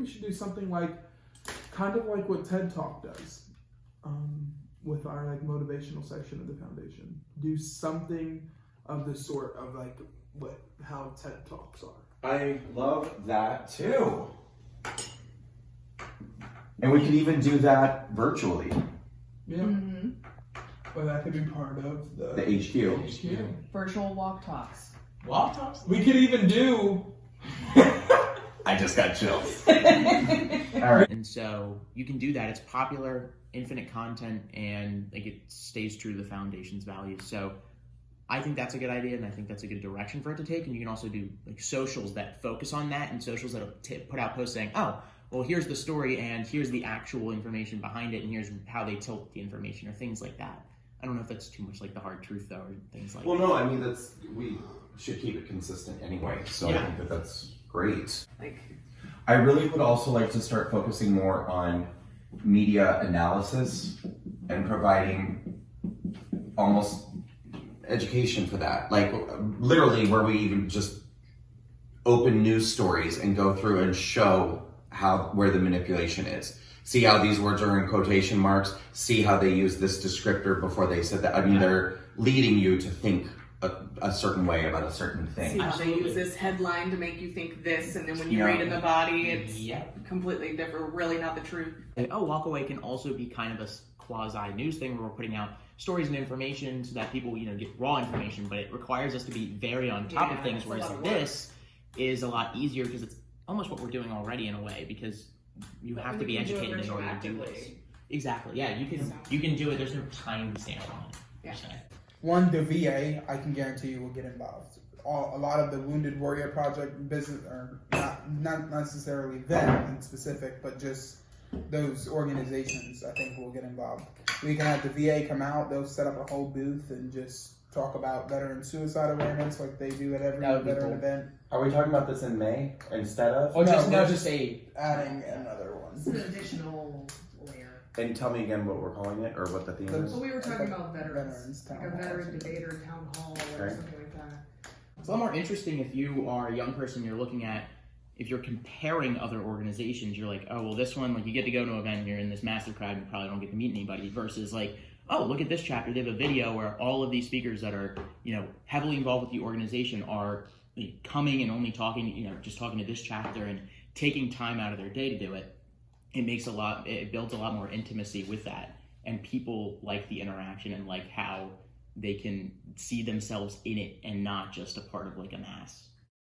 should do something like, kind of like what TED Talk does, with our like motivational section of the foundation. Do something of the sort of like how TED Talks are. I love that too. And we could even do that virtually. Yeah. Mm-hmm. But that could be part of The HQ. HQ. Virtual walk talks. Walk talks. We could even do. I just got chills. All right. And so you can do that. It's popular, infinite content, and like it stays true to the foundation's values. So I think that's a good idea, and I think that's a good direction for it to take. And you can also do like socials that focus on that, and socials that put out posts saying, oh, well, here's the story, and here's the actual information behind it, and here's how they tilt the information, or things like that. I don't know if that's too much like the hard truth, though, or things like Well, that. no, I mean, we should keep it consistent anyway, so Yeah. I think that's great. Like, I really would also like to start focusing more on media analysis and providing almost education for that. Like, literally, where we even just open news stories and go through and show where the manipulation is. See how these words are in quotation marks. See how they use this descriptor before they said that. I mean, they're leading you to think a certain way about a certain thing. see how they Absolutely. use this headline to make you think this, and then when you Yeah. read in the body, it's Yep. completely different, really not the truth. Like, Walk Away can also be kind of a quasi news thing where we're putting out stories and information so that people, get raw information, but it requires us to be very on top of Yeah, things, it's a whereas lot of this is a lot easier because it's almost what we're doing already in a way, because you have to be educated in order to do this. Exactly. Yeah, you can do it. There's no time stamp on it. Yeah. per se. One, the VA, I can guarantee you will get involved. A lot of the Wounded Warrior Project business, or not necessarily them in specific, but just those organizations, I think will get involved. We can have the VA come out, they'll set up a whole booth and just talk about veteran suicide awareness like they do at every That would be veteran cool. event. Are we talking about this in May instead of? Or just No, no, we're just say Adding another It's one. an additional layer. And tell me again what we're calling it, or what the theme is. Well, we were talking about veterans. Veterans town Like a hall. veteran debater town hall or Okay. something like that. it's a lot more interesting if you are a young person. You're looking at if you're comparing other organizations. You're like, oh well, this one like you get to go to an event. You're in this massive crowd. You probably don't get to meet anybody. Versus like, oh look at this chapter. They have a video where all of these speakers that are heavily involved with the organization are coming and only talking, just talking to this chapter and taking time out of their day to do it. It builds a lot more intimacy with that, and people like the interaction and like how they can see themselves in it and not just a part of like a mass.